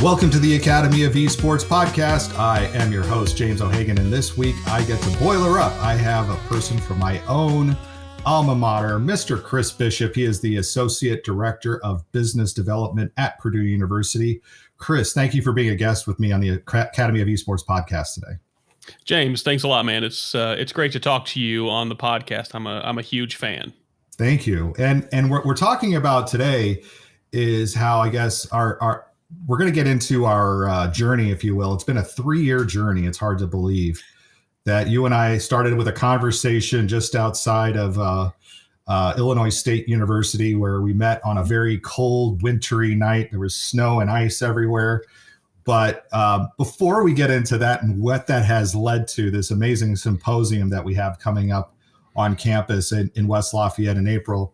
Welcome to the Academy of Esports podcast. I am your host, James O'Hagan, and this week I get to boiler up. I have a person from my own alma mater, Mr. Chris Bishop. He is the Associate Director of Business Development at Purdue University. Chris, thank you for being a guest with me on the Academy of Esports podcast today. James, thanks a lot, man. It's great to talk to you on the podcast. I'm a huge fan. Thank you. And what we're talking about today is how, I guess, we're going to get into our journey, if you will. It's been a 3-year journey. It's hard to believe that you and I started with a conversation just outside of Illinois State University, where we met on a very cold, wintry night. There was snow and ice everywhere. But before we get into that and what that has led to, this amazing symposium that we have coming up on campus in West Lafayette in April,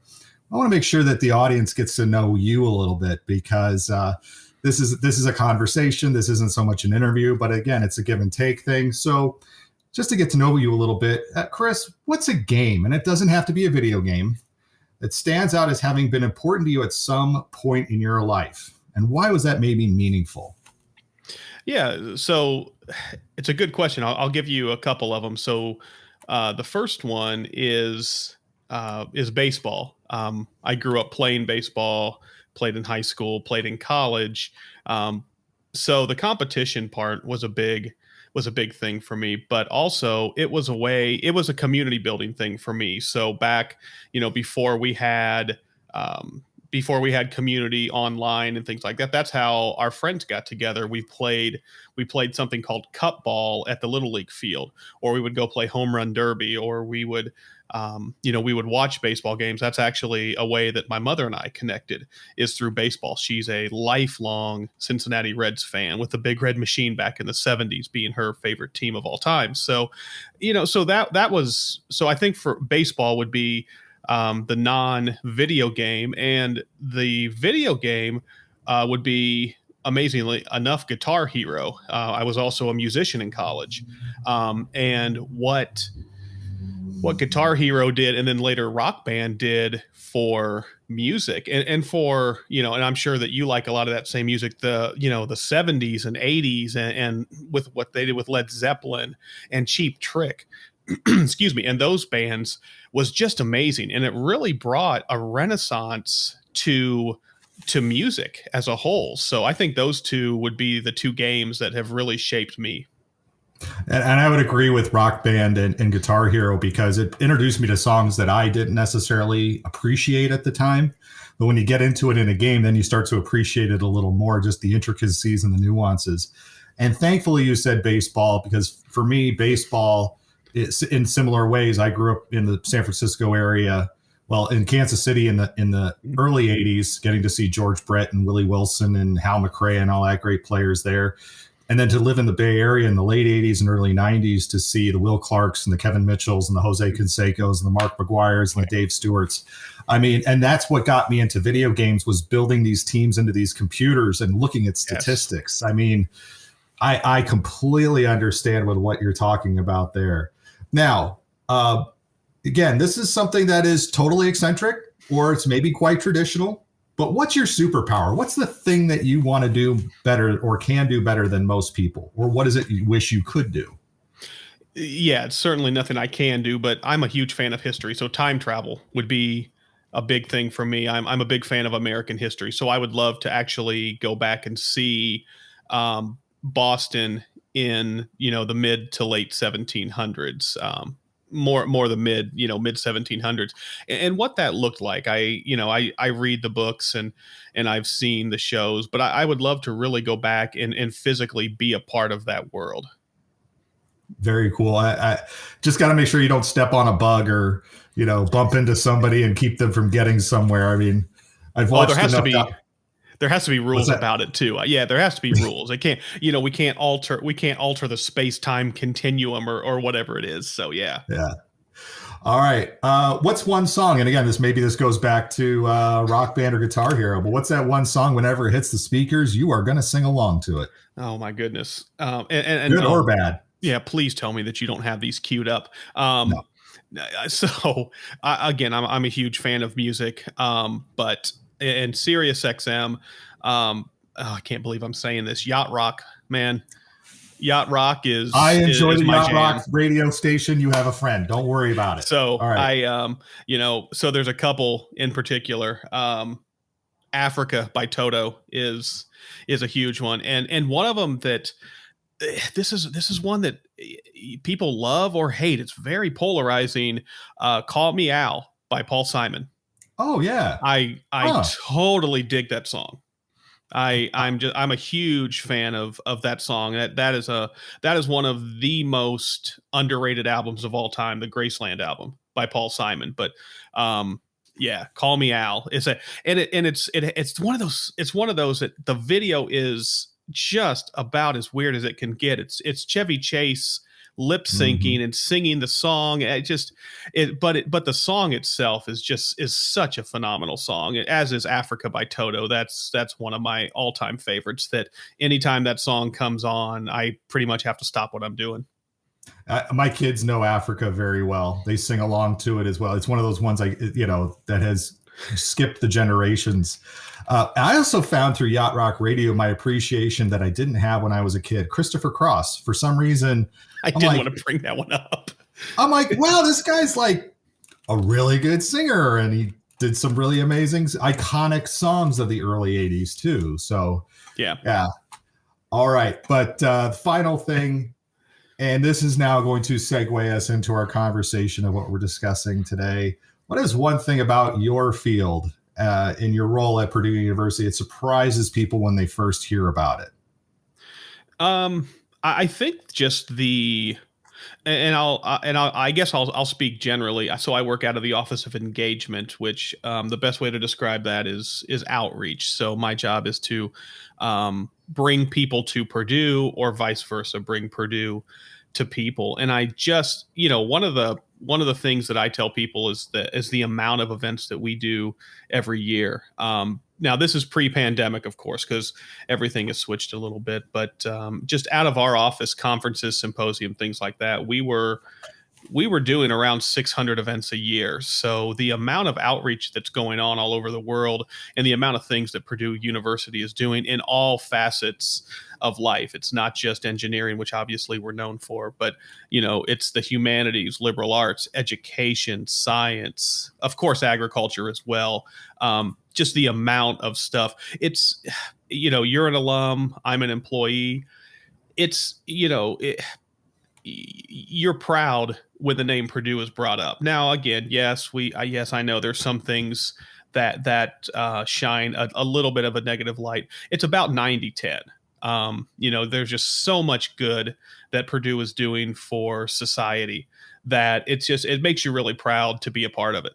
I want to make sure that the audience gets to know you a little bit, because this is a conversation. This isn't so much an interview, but again, it's a give and take thing. So just to get to know you a little bit, Chris, what's a game? And it doesn't have to be a video game that stands out as having been important to you at some point in your life. And why was that maybe meaningful? Yeah, so it's a good question. I'll give you a couple of them. So the first one is baseball. I grew up playing baseball, played in high school, played in college. So the competition part was a big thing for me, but also it was a community building thing for me. So back, before we had community online and things like that, that's how our friends got together. We played something called cup ball at the Little League field, or we would go play home run derby, or we would watch baseball games. That's actually a way that my mother and I connected, is through baseball. She's a lifelong Cincinnati Reds fan, with the Big Red Machine back in the 70s being her favorite team of all time. So, so I think for baseball would be the non-video game, and the video game would be, amazingly enough, Guitar Hero. I was also a musician in college, and what Guitar Hero did, and then later Rock Band did for music, and for, and I'm sure that you like a lot of that same music, the 70s and 80s, and with what they did with Led Zeppelin and Cheap Trick, excuse me, and those bands was just amazing. And it really brought a renaissance to music as a whole. So I think those two would be the two games that have really shaped me. And I would agree with Rock Band and Guitar Hero, because it introduced me to songs that I didn't necessarily appreciate at the time. But when you get into it in a game, then you start to appreciate it a little more, just the intricacies and the nuances. And thankfully you said baseball, because for me, baseball is in similar ways. I grew up in the San Francisco area, well, in Kansas City in the early 80s, getting to see George Brett and Willie Wilson and Hal McRae and all that great players there. And then to live in the Bay Area in the late 80s and early 90s to see the Will Clarks and the Kevin Mitchells and the Jose Cansecos and the Mark McGuires and the Dave Stewarts. I mean, and that's what got me into video games, was building these teams into these computers and looking at statistics. Yes. I mean, I completely understand what you're talking about there. Now, again, this is something that is totally eccentric, or it's maybe quite traditional. But what's your superpower? What's the thing that you want to do better, or can do better than most people? Or what is it you wish you could do? Yeah, it's certainly nothing I can do, but I'm a huge fan of history. So time travel would be a big thing for me. I'm a big fan of American history. So I would love to actually go back and see Boston in, the mid to late 1700s. More the mid 1700s, and what that looked like. I read the books and I've seen the shows, but I would love to really go back and physically be a part of that world. Very cool. I just got to make sure you don't step on a bug or, bump into somebody and keep them from getting somewhere. I mean, I've watched there has to be rules about it too. Yeah, there has to be rules. It can't, we can't alter the space-time continuum or whatever it is. So yeah. Yeah. All right. What's one song? And again, this goes back to Rock Band or Guitar Hero, but what's that one song, whenever it hits the speakers, you are going to sing along to it? Oh my goodness. Good or bad? Yeah. Please tell me that you don't have these queued up. No. So again, I'm a huge fan of music, but in Sirius XM, I can't believe I'm saying this. Yacht Rock, man. Yacht Rock I enjoy the my Yacht jam. Rock radio station. You have a friend. Don't worry about it. So all right. So there's a couple in particular. Africa by Toto is a huge one, and one of them that this is one that people love or hate. It's very polarizing. Call Me Al by Paul Simon. Oh yeah, I totally dig that song. I'm a huge fan of that song. That is one of the most underrated albums of all time, the Graceland album by Paul Simon. But yeah, Call Me Al. It's one of those that the video is just about as weird as it can get. It's Chevy Chase lip syncing and singing the song. But the song itself is such a phenomenal song, as is Africa by Toto. That's one of my all-time favorites, that anytime that song comes on, I pretty much have to stop what I'm doing. My kids know Africa very well. They sing along to it as well. It's one of those ones that has skipped the generations. I also found through Yacht Rock Radio my appreciation that I didn't have when I was a kid. Christopher Cross. For some reason, I didn't want to bring that one up. I'm like, wow, this guy's like a really good singer, and he did some really amazing, iconic songs of the early 80s too. So yeah. All right. But final thing, and this is now going to segue us into our conversation of what we're discussing today. What is one thing about your field in your role at Purdue University that surprises people when they first hear about it? I think just I guess I'll speak generally. So I work out of the Office of Engagement, which the best way to describe that is outreach. So my job is to bring people to Purdue, or vice versa, bring Purdue to people. And I just, one of the things that I tell people is the amount of events that we do every year. Now, this is pre-pandemic, of course, because everything has switched a little bit. But just out of our office, conferences, symposium, things like that, we were doing around 600 events a year. So the amount of outreach that's going on all over the world, and the amount of things that Purdue University is doing in all facets of life. It's not just engineering, which obviously we're known for, but it's the humanities, liberal arts, education, science, of course, agriculture as well. Just the amount of stuff. It's, you're an alum, I'm an employee. It's, you're proud when the name Purdue is brought up. Now, again, yes, I know there's some things that shine a little bit of a negative light. It's about 90-10. There's just so much good that Purdue is doing for society that it makes you really proud to be a part of it.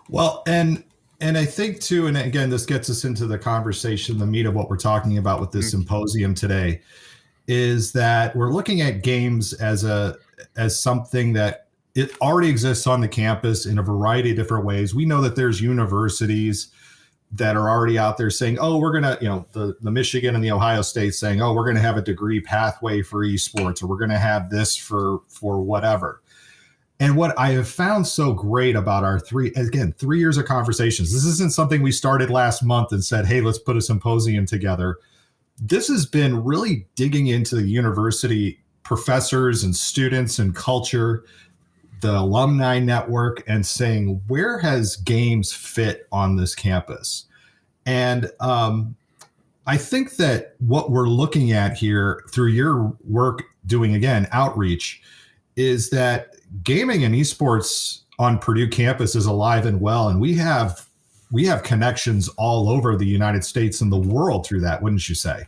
Well, and I think too, and again, this gets us into the conversation, the meat of what we're talking about with this symposium today, is that we're looking at games as something that it already exists on the campus in a variety of different ways. We know that there's universities that are already out there saying, oh, we're going to, the Michigan and the Ohio State saying, oh, we're going to have a degree pathway for esports, or we're going to have this for whatever. And what I have found so great about our 3 years of conversations, this isn't something we started last month and said, hey, let's put a symposium together. This has been really digging into the university professors and students and culture, the alumni network, and saying, where has games fit on this campus? And I think that what we're looking at here through your work doing, again, outreach, is that gaming and esports on Purdue campus is alive and well. And we have connections all over the United States and the world through that, wouldn't you say?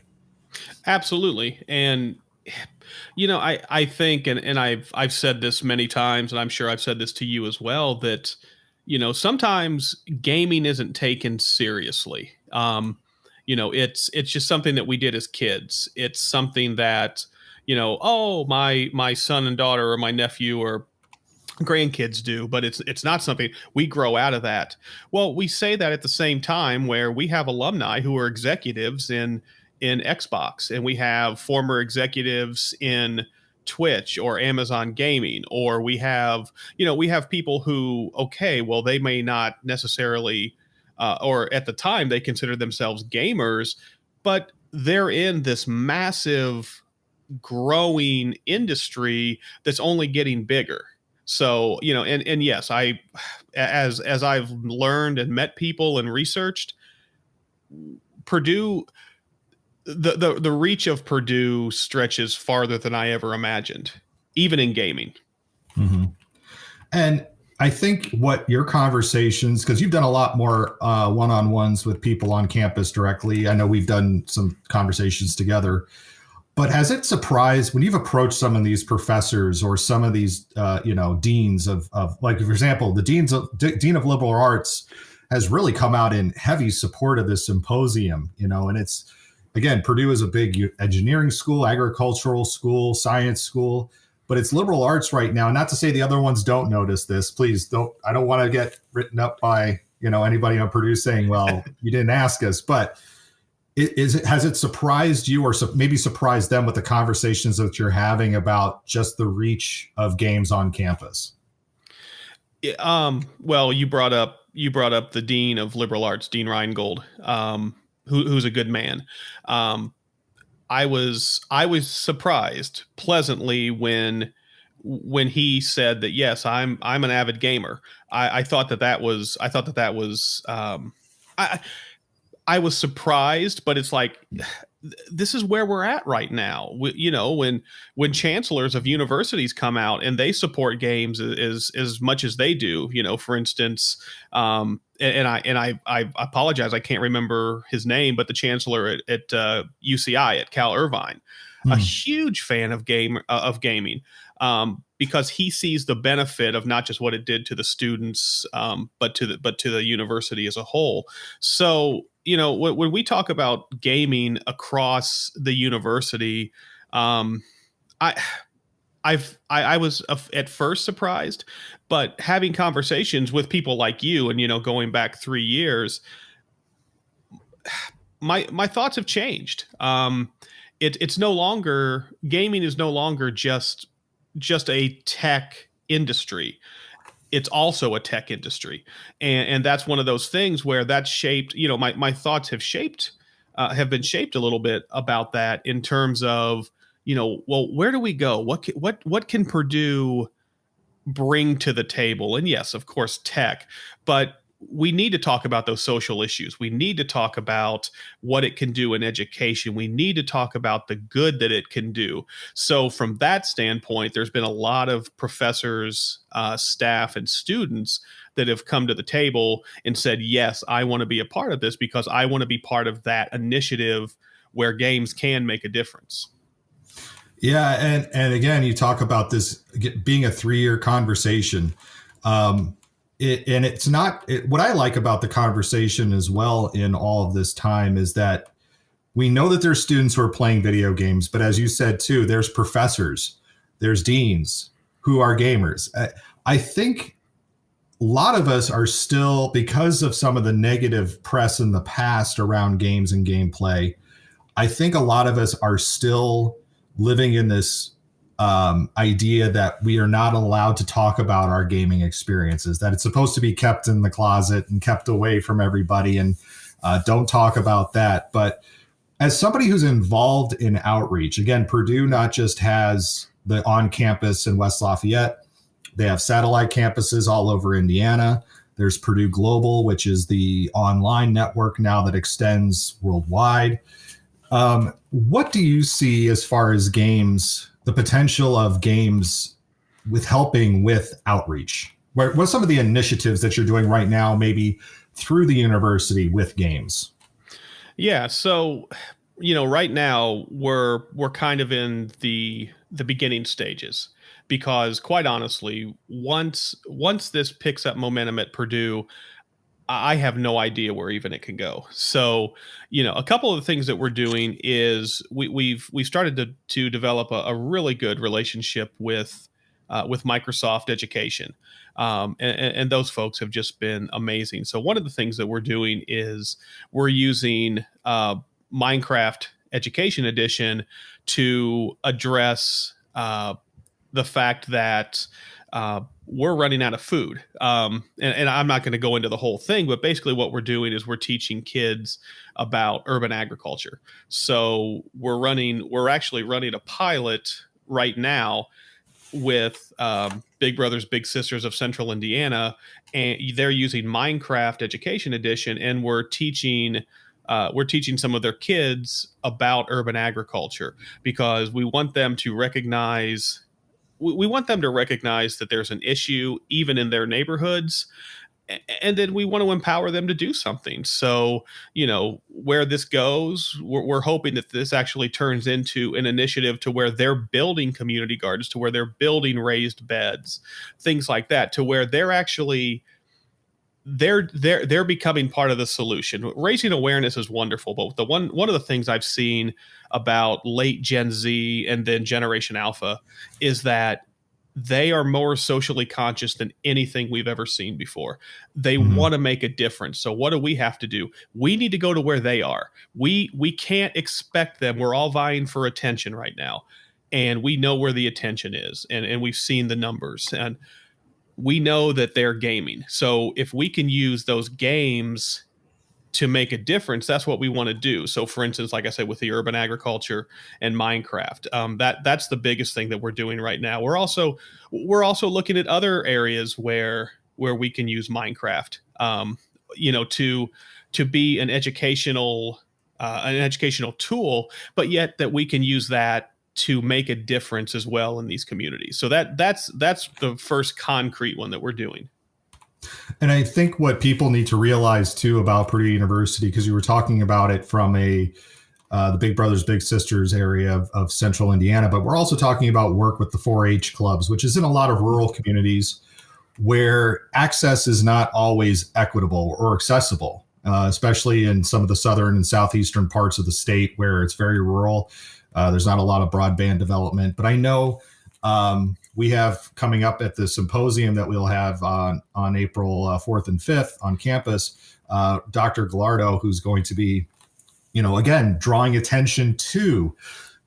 Absolutely. And I think, and I've said this many times, and I'm sure I've said this to you as well, that, sometimes gaming isn't taken seriously. It's just something that we did as kids. It's something that, oh, my son and daughter or my nephew or grandkids do, but it's not something we grow out of that. Well, we say that at the same time where we have alumni who are executives in Xbox, and we have former executives in Twitch or Amazon Gaming, or we have people who, okay, well, they may not necessarily or at the time they considered themselves gamers, but they're in this massive growing industry that's only getting bigger. So, and yes, as I've learned and met people and researched, Purdue, the reach of Purdue stretches farther than I ever imagined, even in gaming. Mm-hmm. And I think what your conversations, because you've done a lot more one-on-ones with people on campus directly. I know we've done some conversations together, but has it surprised when you've approached some of these professors or some of these, deans of like, for example, the dean of liberal arts has really come out in heavy support of this symposium, and it's, again, Purdue is a big engineering school, agricultural school, science school, but it's liberal arts right now. Not to say the other ones don't notice this. Please don't. I don't want to get written up by anybody on Purdue saying, "Well, you didn't ask us." But has it surprised you, or maybe surprised them with the conversations that you're having about just the reach of games on campus? Well, you brought up the dean of liberal arts, Dean Reingold, who's a good man. I was surprised pleasantly when he said that, yes, I'm an avid gamer. I thought that was I was surprised, but it's like, this is where we're at right now. When chancellors of universities come out and they support games as much as they do, for instance, and I apologize, I can't remember his name, but the chancellor at UCI, at Cal Irvine, a huge fan of gaming, because he sees the benefit of not just what it did to the students, but to the university as a whole. So, when we talk about gaming across the university, I was at first surprised, but having conversations with people like you, and going back 3 years, my thoughts have changed. It's no longer, gaming is no longer just a tech industry. It's also a tech industry. And that's one of those things where that's shaped, my thoughts have been shaped a little bit about that, in terms of, well, where do we go? What can Purdue bring to the table? And yes, of course, tech, but we need to talk about those social issues. We need to talk about what it can do in education. We need to talk about the good that it can do. So from that standpoint, there's been a lot of professors, staff, and students that have come to the table and said, yes, I want to be a part of this, because I want to be part of that initiative where games can make a difference. Yeah. And again, you talk about this being a 3-year conversation. It's not what I like about the conversation as well in all of this time is that we know that there's students who are playing video games, but as you said too, there's professors, there's deans who are gamers. I think a lot of us are still, because of some of the negative press in the past around games and gameplay, I think a lot of us are still living in this idea that we are not allowed to talk about our gaming experiences, that it's supposed to be kept in the closet and kept away from everybody, and don't talk about that. But as somebody who's involved in outreach, again, Purdue not just has the on-campus in West Lafayette, they have satellite campuses all over Indiana. There's Purdue Global, which is the online network now that extends worldwide. What do you see as far as games, the potential of games with helping with outreach? What are some of the initiatives that you're doing right now, maybe through the university with games? Yeah. So, right now we're kind of in the beginning stages, because quite honestly, once this picks up momentum at Purdue, I have no idea where even it can go. So, a couple of the things that we're doing is we've started to develop a really good relationship with Microsoft Education, and those folks have just been amazing. So one of the things that we're doing is we're using Minecraft Education Edition to address the fact that we're running out of food. And I'm not going to go into the whole thing, but basically what we're doing is we're teaching kids about urban agriculture. So we're actually running a pilot right now with Big Brothers Big Sisters of Central Indiana, and they're using Minecraft Education Edition, and we're teaching some of their kids about urban agriculture, because we want them to recognize that there's an issue even in their neighborhoods, and then we want to empower them to do something. So, where this goes, we're hoping that this actually turns into an initiative to where they're building community gardens, to where they're building raised beds, things like that, to where they're actually they're becoming part of the solution. Raising awareness is wonderful, but one of the things I've seen about late Gen Z and then Generation Alpha is that they are more socially conscious than anything we've ever seen before. They want to make a difference. So what do we have to do? We need to go to where they are. We can't expect them. We're all vying for attention right now, and we know where the attention is, and we've seen the numbers, and we know that they're gaming. So if we can use those games to make a difference, that's what we want to do. So for instance, like I said, with the urban agriculture and Minecraft, that's the biggest thing that we're doing right now. We're also looking at other areas where we can use Minecraft, to be an educational tool, but yet that we can use that to make a difference as well in these communities. So that's the first concrete one that we're doing. And I think what people need to realize too about Purdue University, because you were talking about it from the Big Brothers Big Sisters area of Central Indiana, but we're also talking about work with the 4-H clubs, which is in a lot of rural communities where access is not always equitable or accessible, especially in some of the southern and southeastern parts of the state where it's very rural. There's not a lot of broadband development, but I know we have coming up at the symposium that we'll have on April 4th and 5th on campus, Dr. Gallardo, who's going to be, again, drawing attention to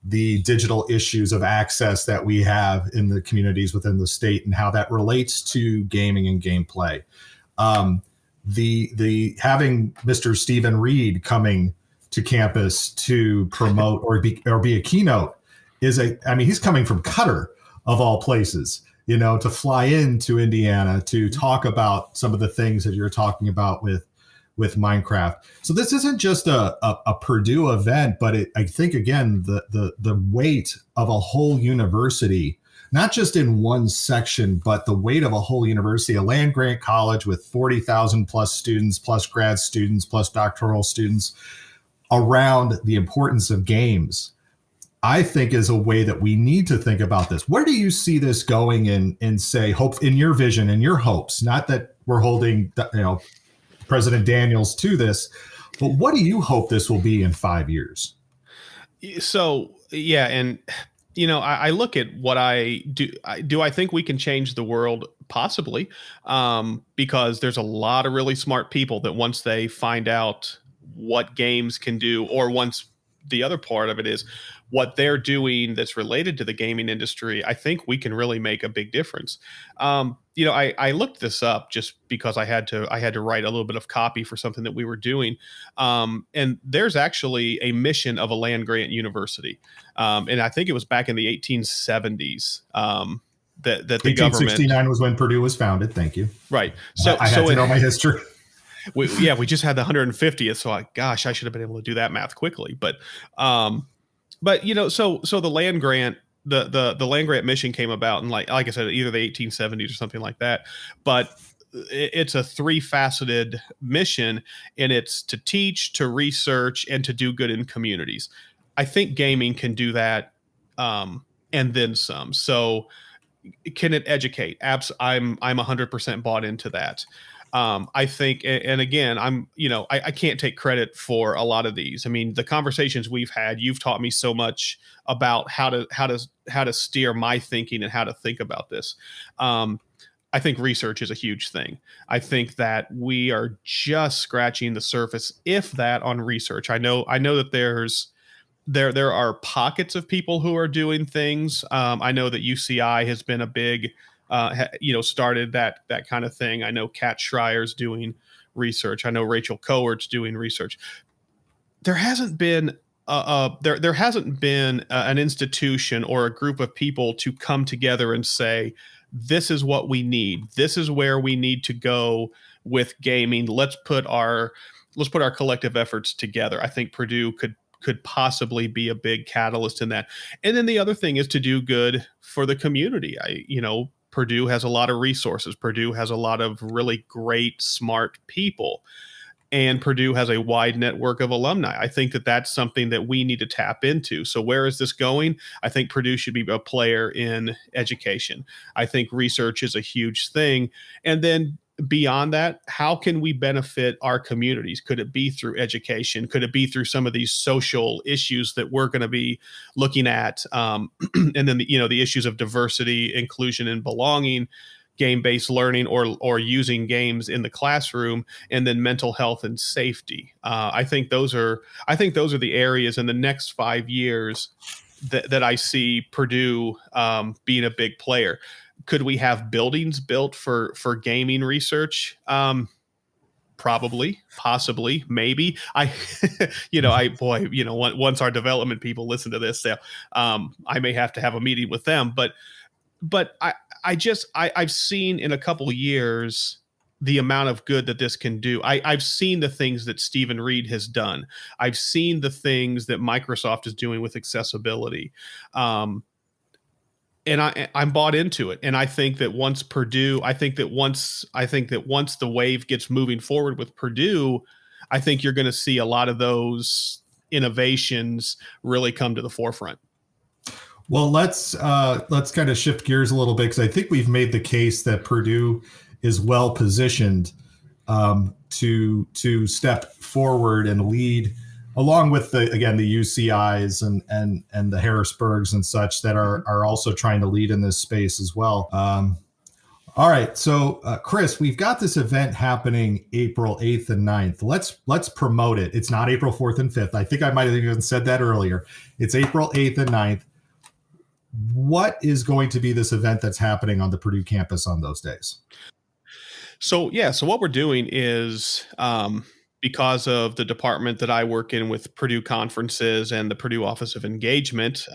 the digital issues of access that we have in the communities within the state and how that relates to gaming and gameplay. The having Mr. Stephen Reed coming to campus to promote or be a keynote he's coming from Qatar of all places, to fly into Indiana to talk about some of the things that you're talking about with Minecraft. So this isn't just a Purdue event, but I think again, the weight of a whole university, not just in one section, but the weight of a whole university, a land grant college with 40,000 plus students, plus grad students, plus doctoral students, around the importance of games, I think is a way that we need to think about this. Where do you see this going in say, hope in your vision and your hopes? Not that we're holding, President Daniels to this, but what do you hope this will be in 5 years? So, yeah. And, I look at what I do. Do I think we can change the world? Possibly. Because there's a lot of really smart people that once they find out what games can do, or once the other part of it is what they're doing that's related to the gaming industry, I think we can really make a big difference. I looked this up just because I had to write a little bit of copy for something that we were doing. And there's actually a mission of a land grant university. And I think it was back in the 1870s. That the 1869 government 1869 was when Purdue was founded. Thank you. Right. I had to know my history. We just had the 150th. So I should have been able to do that math quickly. But so the land grant, the land grant mission came about in like I said, either the 1870s or something like that. But it's a 3-faceted mission, and it's to teach, to research, and to do good in communities. I think gaming can do that, and then some. So can it educate? I'm 100% bought into that. I think, and again, I can't take credit for a lot of these. I mean, the conversations we've had, you've taught me so much about how to steer my thinking and how to think about this. I think research is a huge thing. I think that we are just scratching the surface, if that, on research. I know that there are pockets of people who are doing things. I know that UCI has been a big started that kind of thing. I know Kat Schreier's doing research. I know Rachel Coert's doing research. There hasn't been an institution or a group of people to come together and say, this is what we need. This is where we need to go with gaming. Let's put our collective efforts together. I think Purdue could possibly be a big catalyst in that. And then the other thing is to do good for the community. Purdue has a lot of resources. Purdue has a lot of really great, smart people. And Purdue has a wide network of alumni. I think that that's something that we need to tap into. So where is this going? I think Purdue should be a player in education. I think research is a huge thing. And then beyond that, how can we benefit our communities? Could it be through education? Could it be through some of these social issues that we're going to be looking at? And then the issues of diversity, inclusion, and belonging, game-based learning, or using games in the classroom, and then mental health and safety. I think those are the areas in the next 5 years that I see Purdue being a big player. Could we have buildings built for gaming research? Probably, possibly, maybe. Once our development people listen to this, I may have to have a meeting with them. But I've seen in a couple of years the amount of good that this can do. I've seen the things that Stephen Reed has done. I've seen the things that Microsoft is doing with accessibility. And I'm bought into it. And I think that once the wave gets moving forward with Purdue, I think you're going to see a lot of those innovations really come to the forefront. Well, let's kind of shift gears a little bit, because I think we've made the case that Purdue is well positioned to step forward and lead, along with the UCIs and the Harrisburgs and such that are also trying to lead in this space as well. All right, so Chris, we've got this event happening April 8th and 9th. Let's promote it. It's not April 4th and 5th. I think I might have even said that earlier. It's April 8th and 9th. What is going to be this event that's happening on the Purdue campus on those days? So what we're doing is, because of the department that I work in with Purdue Conferences and the Purdue Office of Engagement,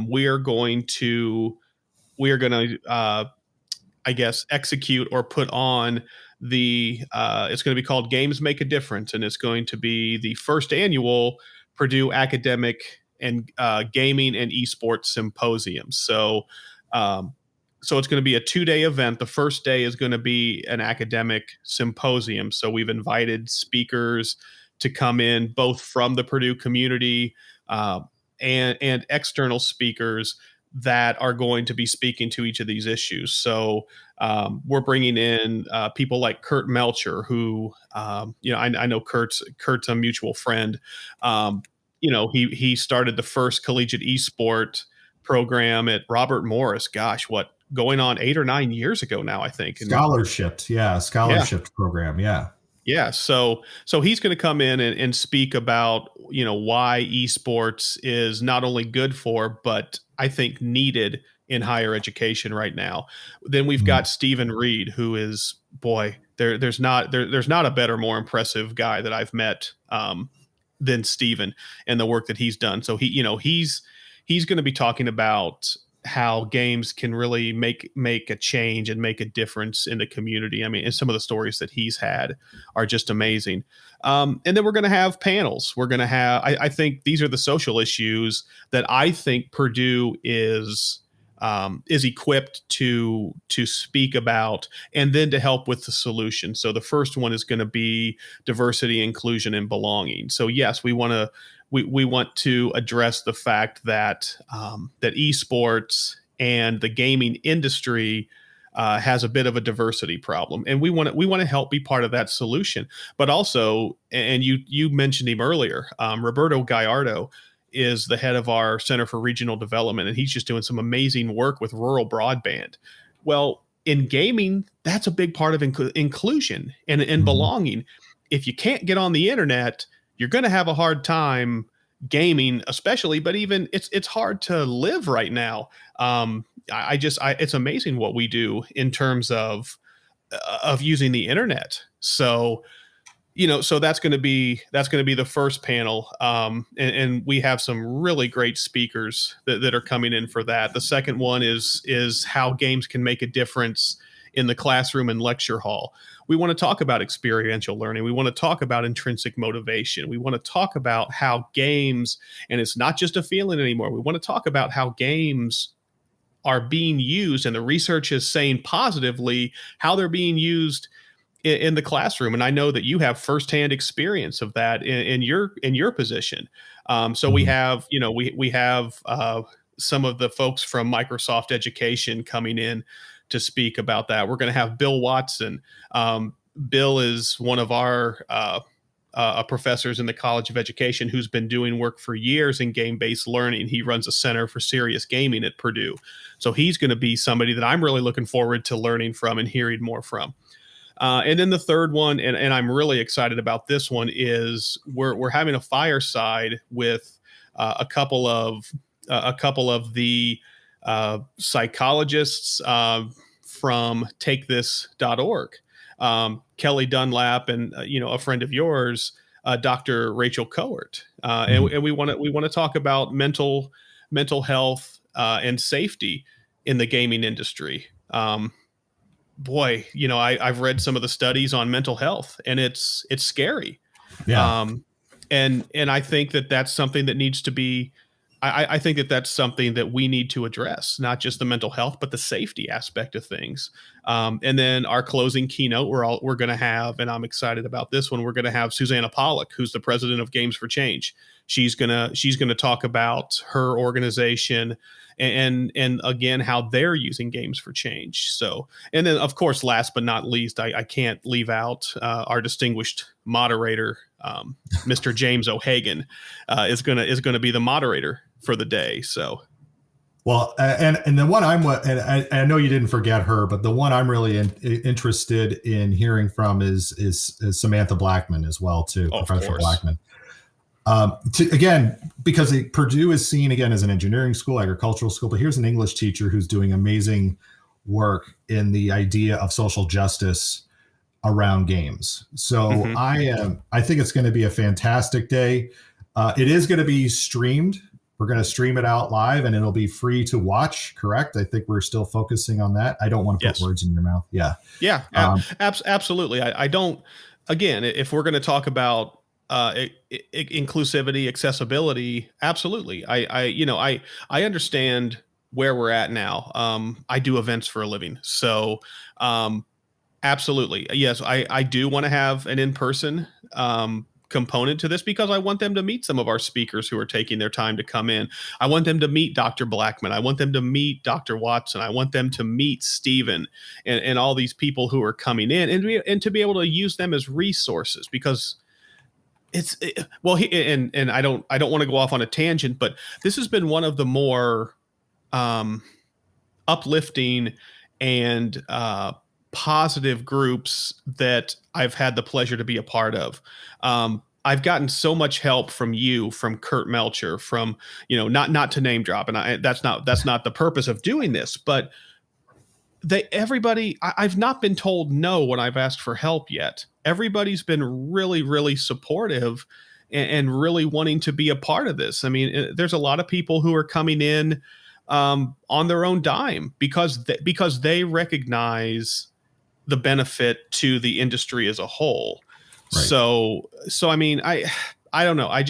we are going to execute or put on it's going to be called Games Make a Difference, and it's going to be the first annual Purdue Academic and Gaming and Esports Symposium. So it's going to be a 2-day event. The first day is going to be an academic symposium. So we've invited speakers to come in, both from the Purdue community and external speakers that are going to be speaking to each of these issues. So we're bringing in people like Kurt Melcher, who I know Kurt's a mutual friend. He started the first collegiate esport program at Robert Morris. Gosh, going on 8 or 9 years ago now, I think. Scholarship program. Yeah. Yeah. So he's going to come in and speak about, why esports is not only good for, but I think needed in higher education right now. Then we've got Stephen Reed, who is, there's not a better, more impressive guy that I've met than Stephen and the work that he's done. So he's going to be talking about how games can really make a change and make a difference in the community. I mean, and some of the stories that he's had are just amazing. And then we're going to have panels. We're going to have, I think these are the social issues that I think Purdue is equipped to speak about, and then to help with the solution. So the first one is going to be diversity, inclusion, and belonging. So yes, we want to address the fact that that esports and the gaming industry has a bit of a diversity problem, and we want to help be part of that solution. But also, and you mentioned him earlier, Roberto Gallardo is the head of our Center for Regional Development, and he's just doing some amazing work with rural broadband. Well, in gaming, that's a big part of inclusion and belonging. If you can't get on the internet, you're going to have a hard time gaming especially, but even it's hard to live right now. It's amazing what we do in terms of using the internet. So, so that's going to be the first panel. And we have some really great speakers that are coming in for that. The second one is how games can make a difference in the classroom and lecture hall. We want to talk about experiential learning. We want to talk about intrinsic motivation. We want to talk about how games, and it's not just a feeling anymore. We want to talk about how games are being used, and the research is saying positively how they're being used in the classroom. And I know that you have firsthand experience of that in your position. So we have, we have some of the folks from Microsoft Education coming in to speak about that. We're going to have Bill Watson. Bill is one of our professors in the College of Education who's been doing work for years in game-based learning. He runs a Center for Serious Gaming at Purdue. So he's going to be somebody that I'm really looking forward to learning from and hearing more from. And then the third one, and I'm really excited about this one, is we're having a fireside with a couple of the psychologists from TakeThis.org, Kelly Dunlap, and a friend of yours, Dr. Rachel Cohort, and we want to talk about mental health and safety in the gaming industry. Boy, I've read some of the studies on mental health, and it's scary. Yeah. And I think that that's something that needs to be. I think that that's something that we need to address, not just the mental health, but the safety aspect of things. And then our closing keynote, we're going to have, and I'm excited about this one, we're going to have Susanna Pollock, who's the president of Games for Change. She's gonna talk about her organization and again how they're using Games for Change. So, and then of course, last but not least, I can't leave out our distinguished moderator, Mr. James O'Hagan, is gonna be the moderator for the day. So, well, and the one I know you didn't forget her, but the one I'm really interested in hearing from is Samantha Blackman as well too, Professor Blackman. Again, because Purdue is seen again as an engineering school, agricultural school, but here's an English teacher who's doing amazing work in the idea of social justice around games. So I think it's going to be a fantastic day. It is going to be streamed. We're going to stream it out live, and it'll be free to watch. Correct? I think we're still focusing on that. I don't want to put words in your mouth. Yeah. Yeah. Absolutely. I don't. Again, if we're going to talk about inclusivity, accessibility, absolutely. I understand where we're at now. I do events for a living, so absolutely, yes. I do want to have an in-person component to this because I want them to meet some of our speakers who are taking their time to come in. I want them to meet Dr. Blackman. I want them to meet Dr. Watson. I want them to meet Stephen and all these people who are coming in and to be able to use them as resources because and I don't want to go off on a tangent, but this has been one of the more uplifting and positive groups that I've had the pleasure to be a part of. I've gotten so much help from you, from Kurt Melcher, from, not to name drop. And that's not the purpose of doing this, but I've not been told no when I've asked for help yet. Everybody's been really, really supportive and really wanting to be a part of this. I mean, there's a lot of people who are coming in on their own dime because they recognize the benefit to the industry as a whole. Right. So I mean, I don't know. I'm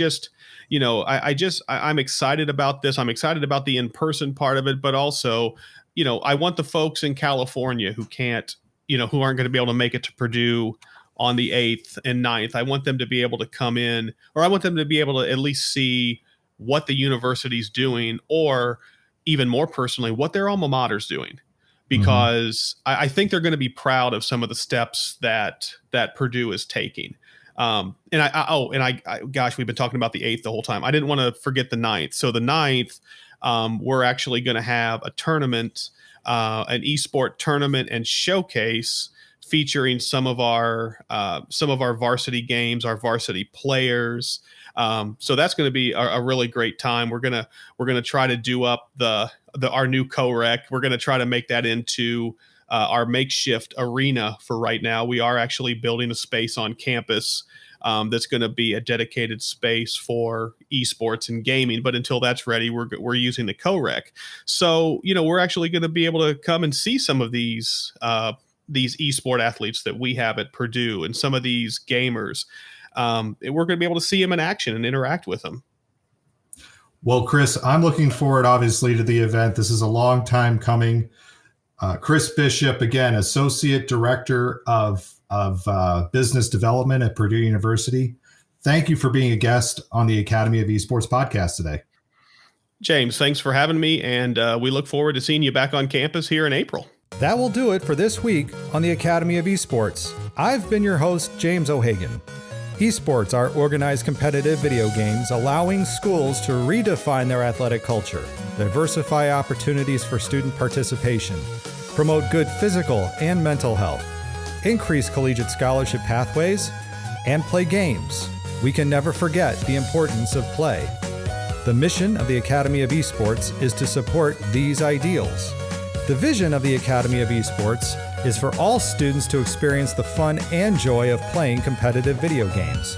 excited about this. I'm excited about the in-person part of it, but also, I want the folks in California who can't, who aren't going to be able to make it to Purdue on the 8th and 9th. I want them to be able to come in, or I want them to be able to at least see what the university's doing, or even more personally, what their alma mater's doing. Because I think they're going to be proud of some of the steps that Purdue is taking. Gosh, we've been talking about the 8th the whole time. I didn't want to forget the 9th. So the 9th, we're actually going to have a tournament, an esports tournament and showcase featuring some of our varsity games, our varsity players. So that's going to be a really great time. We're gonna try to do up our new co-rec. We're going to try to make that into our makeshift arena for right now. We are actually building a space on campus that's going to be a dedicated space for esports and gaming. But until that's ready, we're using the co-rec. So, we're actually going to be able to come and see some of these esport athletes that we have at Purdue and some of these gamers. We're going to be able to see them in action and interact with them. Well, Chris, I'm looking forward, obviously, to the event. This is a long time coming. Chris Bishop, again, Associate Director of Business Development at Purdue University. Thank you for being a guest on the Academy of Esports podcast today. James, thanks for having me, and we look forward to seeing you back on campus here in April. That will do it for this week on the Academy of Esports. I've been your host, James O'Hagan. Esports are organized competitive video games allowing schools to redefine their athletic culture, diversify opportunities for student participation, promote good physical and mental health, increase collegiate scholarship pathways, and play games. We can never forget the importance of play. The mission of the Academy of Esports is to support these ideals. The vision of the Academy of Esports is for all students to experience the fun and joy of playing competitive video games.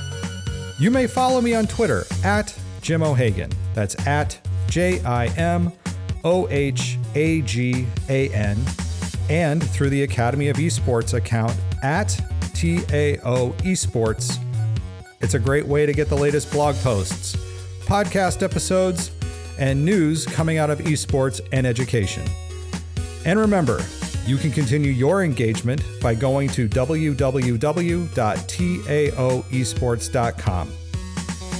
You may follow me on Twitter at Jim O'Hagan. That's at JIMOHAGAN, and through the Academy of Esports account at TAO Esports. It's a great way to get the latest blog posts, podcast episodes, and news coming out of esports and education. And remember, you can continue your engagement by going to www.taoesports.com.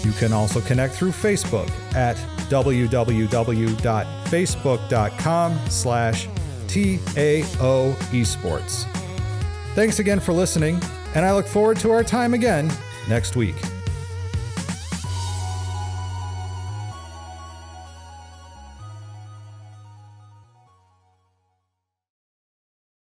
You can also connect through Facebook at www.facebook.com/TAO Esports. Thanks again for listening, and I look forward to our time again next week.